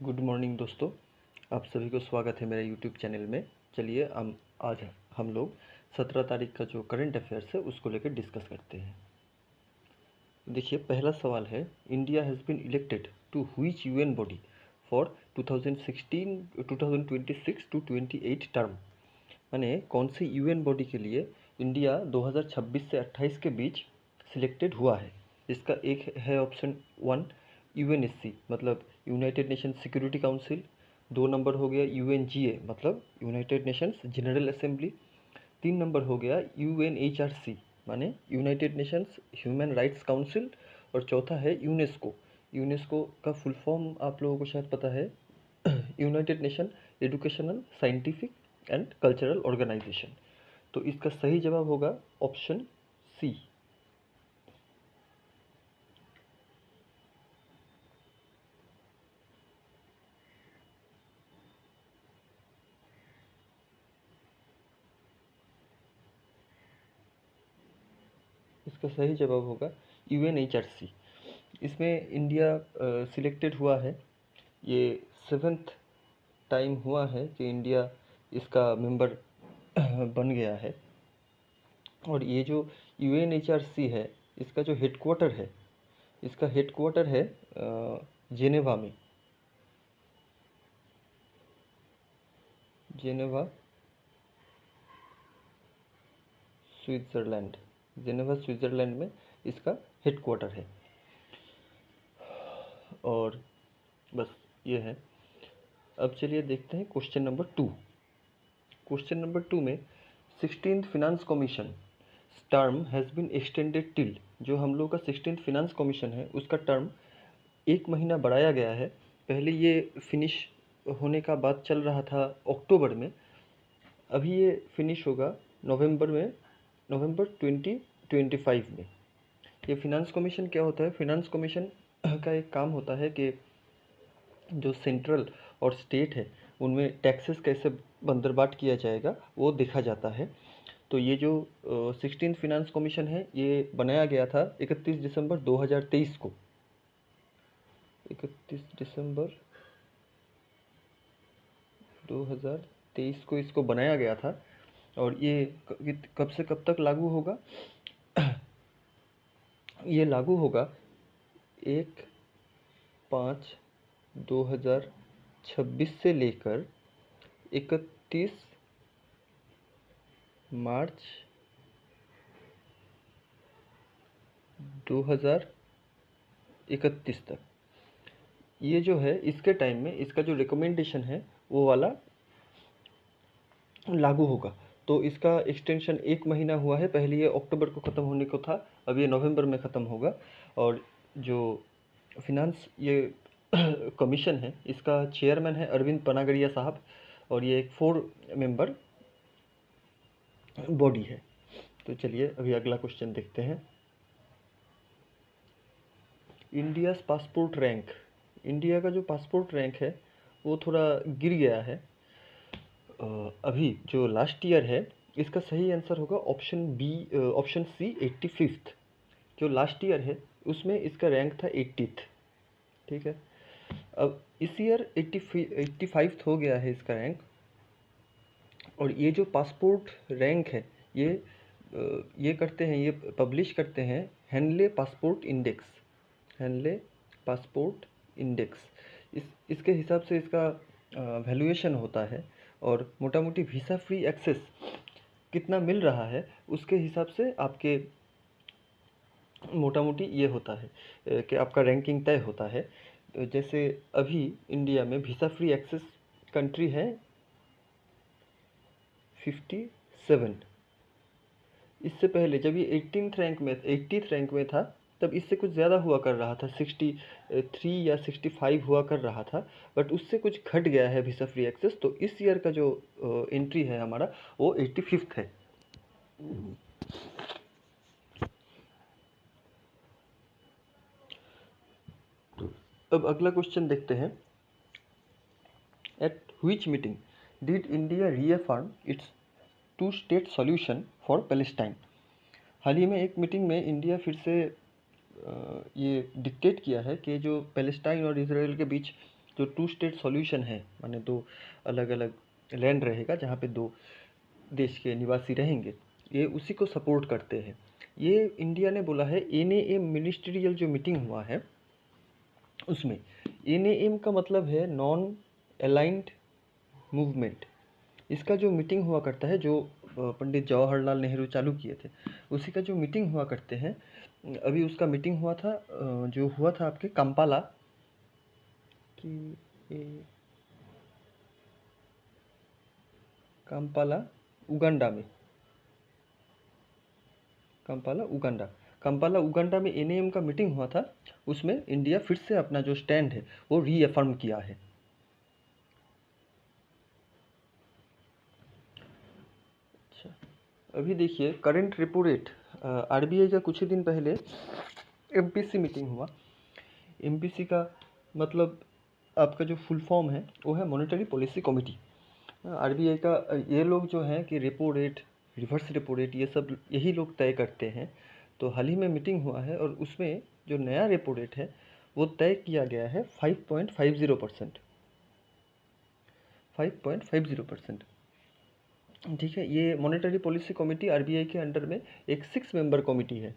Good morning दोस्तों, आप सभी को स्वागत है मेरे यूट्यूब चैनल में। चलिए आज हम लोग 17 तारीख का जो करंट अफेयर्स है उसको लेकर डिस्कस करते हैं। देखिए, पहला सवाल है, India has been elected to which UN body for 2026 to 28 term. माने कौन सी यूएन बॉडी के लिए इंडिया 2026 से 28 के बीच सिलेक्टेड हुआ है। इसका एक है ऑप्शन 1 यूएनएससी मतलब यूनाइटेड नेशंस सिक्योरिटी काउंसिल। 2 नंबर हो गया यूएनजीए मतलब यूनाइटेड नेशंस जनरल असेंबली। 3 नंबर हो गया यूएनएचआरसी माने United Nations Human Rights Council. और चौथा है यूनेस्को। यूनेस्को का फुल फॉर्म आप लोगों को शायद पता है, United Nation Educational Scientific and Cultural Organisation. तो इसका सही जवाब होगा ऑप्शन सी। इसका सही जवाब होगा यूएनएचआरसी। इसमें इंडिया सिलेक्टेड हुआ है। ये 7th टाइम हुआ है कि इंडिया इसका मेंबर बन गया है। और ये जो यूएनएचआरसी है, इसका जो हेडक्वार्टर है, इसका हेडक्वार्टर है जेनेवा में। Geneva Switzerland. जेनेवा स्विट्ज़रलैंड में इसका हेडक्वार्टर है। और बस ये है। अब चलिए देखते हैं क्वेश्चन नंबर 2। क्वेश्चन नंबर 2 में 16th finance commission term has been extended till. जो हम लोग का 16th फिनांस कमीशन है उसका टर्म 1 महीना बढ़ाया गया है। पहले ये फिनिश होने का बात चल रहा था अक्टूबर में, अभी ये फिनिश होगा नवंबर 2025 में। ये फिनांस कमीशन क्या होता है? फिनांस कमीशन का एक काम होता है कि जो सेंट्रल और स्टेट है उनमें टैक्सेस कैसे बंदरबाट किया जाएगा वो देखा जाता है। तो ये जो 16th फिनांस कमीशन है ये बनाया गया था 31 दिसंबर 2023 को। 31 दिसंबर 2023 को इसको बनाया गया था। और ये कब से कब तक लागू होगा? ये लागू होगा 1/5/2026 से लेकर 31 मार्च 2031 तक। ये जो है इसके टाइम में इसका जो रिकमेंडेशन है वो वाला लागू होगा। तो इसका एक्सटेंशन 1 महीना हुआ है। पहले ये अक्टूबर को ख़त्म होने को था, अब ये नवंबर में ख़त्म होगा। और जो फिनांस ये कमीशन है इसका चेयरमैन है अरविंद पनागड़िया साहब। और ये एक 4 मेंबर बॉडी है। तो चलिए अभी अगला क्वेश्चन देखते हैं। India's passport rank. इंडिया का जो पासपोर्ट रैंक है वो थोड़ा गिर गया है। अभी जो लास्ट ईयर है इसका सही आंसर होगा option B, option C 85th। जो लास्ट ईयर है उसमें इसका रैंक था 80th। ठीक है, अब इस ईयर 85th हो गया है इसका रैंक। और ये जो पासपोर्ट रैंक है ये करते हैं, ये पब्लिश करते हैं Henley passport index. Henley passport index, इसके हिसाब से इसका वैल्यूएशन होता है। और मोटा मोटी वीज़ा फ्री एक्सेस कितना मिल रहा है उसके हिसाब से आपके मोटा मोटी ये होता है कि आपका रैंकिंग तय होता है। जैसे अभी इंडिया में वीज़ा फ्री एक्सेस कंट्री है 57। इससे पहले जब ये 80th रैंक में था तब इससे कुछ ज़्यादा हुआ कर रहा था, 63 या 65 हुआ कर रहा था। बट उससे कुछ घट गया है वीज़ा फ्री एक्सेस। तो इस ईयर का जो एंट्री है हमारा वो 85th है। अब अगला क्वेश्चन देखते हैं। At which meeting did India reaffirm its 2 state solution for Palestine. हाल ही में एक मीटिंग में इंडिया फिर से ये डिक्टेट किया है कि जो पैलेस्टाइन और इसराइल के बीच जो टू स्टेट सॉल्यूशन है, माने दो अलग अलग लैंड रहेगा जहाँ पे दो देश के निवासी रहेंगे, ये उसी को सपोर्ट करते हैं। ये इंडिया ने बोला है। एनएएम मिनिस्ट्रियल जो मीटिंग हुआ है उसमें, एनएएम का मतलब है नॉन अलाइंड मूवमेंट। इसका जो मीटिंग हुआ करता है, जो पंडित जवाहरलाल नेहरू चालू किए थे, उसी का जो मीटिंग हुआ करते हैं, अभी उसका मीटिंग हुआ था, जो हुआ था आपके काम्पाला की, काम्पाला उगांडा में, काम्पाला उगांडा में एनएएम का मीटिंग हुआ था। उसमें इंडिया फिर से अपना जो स्टैंड है वो रीअफर्म किया है। अच्छा, अभी देखिए करंट रेपो रेट, आरबीआई का कुछ ही दिन पहले एमपीसी मीटिंग हुआ। एमपीसी का मतलब आपका जो फुल फॉर्म है वो है मॉनेटरी पॉलिसी कमेटी। आरबीआई का ये लोग जो हैं कि repo rate, reverse repo rate, ये सब यही लोग तय करते हैं। तो हाल ही में मीटिंग हुआ है और उसमें जो नया रेपो रेट है वो तय किया गया है 5.50%। 5.50%। ठीक है, ये मॉनेटरी पॉलिसी कमेटी आरबीआई के अंडर में एक 6 मेंबर कमेटी है।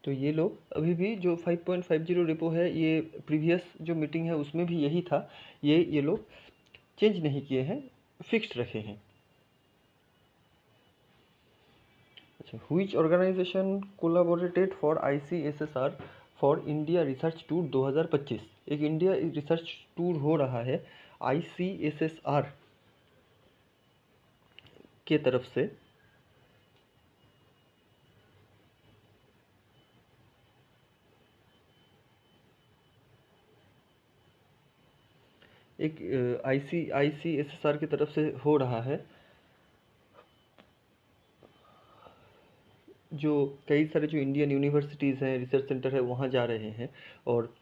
तो ये लोग अभी भी जो 5.50 रेपो है, ये प्रीवियस जो मीटिंग है उसमें भी यही था, ये लोग चेंज नहीं किए हैं, फिक्स्ड रखे हैं। अच्छा, which organisation collaborated for ICSSR for India research tour 2025। एक इंडिया रिसर्च टूर हो रहा है आईसीएसएसआर के तरफ से। एक आईसीएसएसआर की तरफ से हो रहा है, जो कई सारे जो इंडियन यूनिवर्सिटीज़ हैं, रिसर्च सेंटर है, वहाँ जा रहे हैं और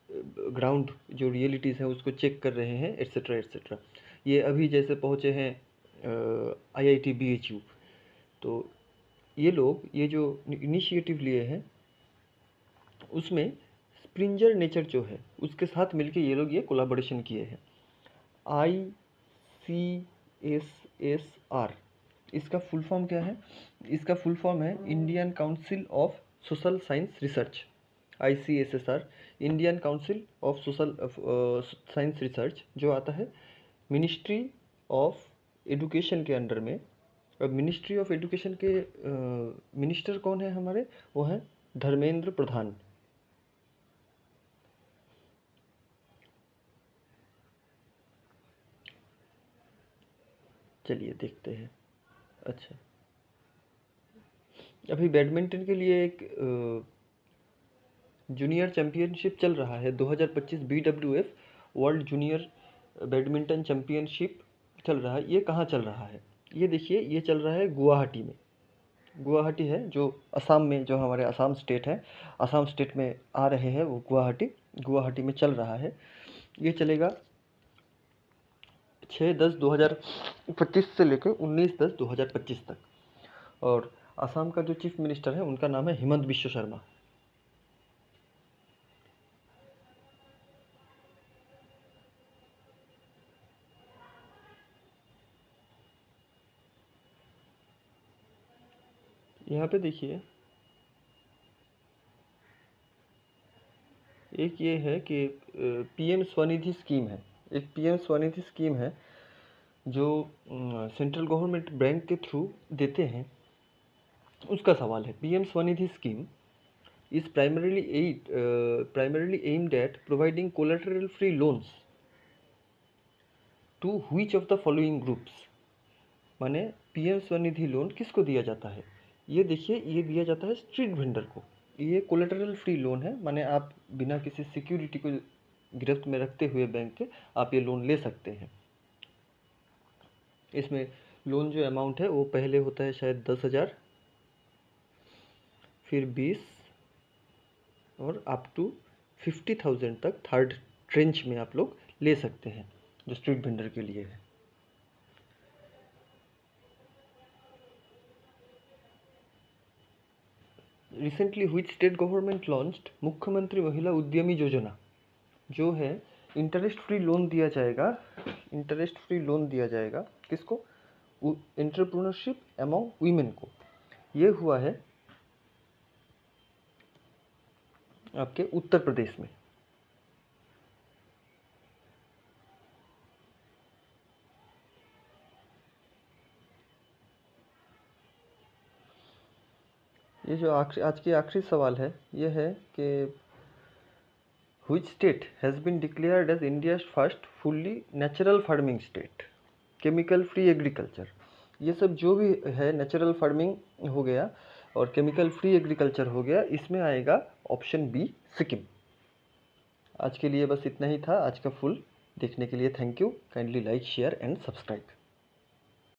ग्राउंड जो रियलिटीज़ हैं उसको चेक कर रहे हैं, एट्सेट्रा एट्सेट्रा। ये अभी जैसे पहुँचे हैं आईआईटी बीएचयू। तो ये लोग ये जो इनिशिएटिव लिए हैं उसमें स्प्रिंजर नेचर जो है उसके साथ मिलके ये लोग ये कोलाबोरेशन किए हैं। आईसीएसएसआर, इसका फुल फॉर्म क्या है? इसका फुल फॉर्म है Indian council of social science research. ICSSR, Indian council of social science research, जो आता है मिनिस्ट्री ऑफ एजुकेशन के अंडर में। अब मिनिस्ट्री ऑफ एजुकेशन के मिनिस्टर कौन है हमारे? वो हैं धर्मेंद्र प्रधान। चलिए देखते हैं। अच्छा, अभी बैडमिंटन के लिए एक जूनियर चैम्पियनशिप चल रहा है 2025, BWF world junior badminton championship चल रहा है। ये कहाँ चल रहा है? ये देखिए, ये चल रहा है गुवाहाटी में। गुवाहाटी है जो असम में, जो हमारे असम स्टेट है, असम स्टेट में आ रहे हैं वो गुवाहाटी। गुवाहाटी में चल रहा है। ये चलेगा 6/10/2025 से लेकर 19/10/2025 तक। और असम का जो चीफ मिनिस्टर है उनका नाम है हिमंत बिश्व शर्मा। यहाँ पे देखिए, एक ये है कि पीएम स्वनिधि स्कीम है। एक पीएम स्वनिधि स्कीम है जो सेंट्रल गवर्नमेंट बैंक के थ्रू देते हैं। उसका सवाल है, PM Svanidhi scheme is primarily aimed at providing collateral free loans to which of the following groups। माने पीएम स्वनिधि लोन किसको दिया जाता है? ये देखिए, ये दिया जाता है स्ट्रीट वेंडर को। ये कोलेटरल फ्री लोन है, माने आप बिना किसी सिक्योरिटी को गिरफ्त में रखते हुए बैंक के आप ये लोन ले सकते हैं। इसमें लोन जो अमाउंट है वो पहले होता है शायद 10,000, फिर 20 और अप टू 50,000 तक थर्ड ट्रेंच में आप लोग ले सकते हैं, जो स्ट्रीट वेंडर के लिए है। रिसेंटली हुई स्टेट गवर्नमेंट लॉन्च्ड मुख्यमंत्री महिला उद्यमी योजना, जो है इंटरेस्ट फ्री लोन दिया जाएगा। इंटरेस्ट फ्री लोन दिया जाएगा किसको? एंटरप्रेन्योरशिप अमंग वीमेन को। ये हुआ है आपके उत्तर प्रदेश में। ये जो आज की आखिरी सवाल है, ये है कि which state has been declared as India's first fully natural farming state, chemical free agriculture. ये सब जो भी है नेचुरल फार्मिंग हो गया और केमिकल फ्री एग्रीकल्चर हो गया, इसमें आएगा ऑप्शन बी सिक्किम। आज के लिए बस इतना ही था। आज का फुल देखने के लिए thank you. Kindly like, share and subscribe.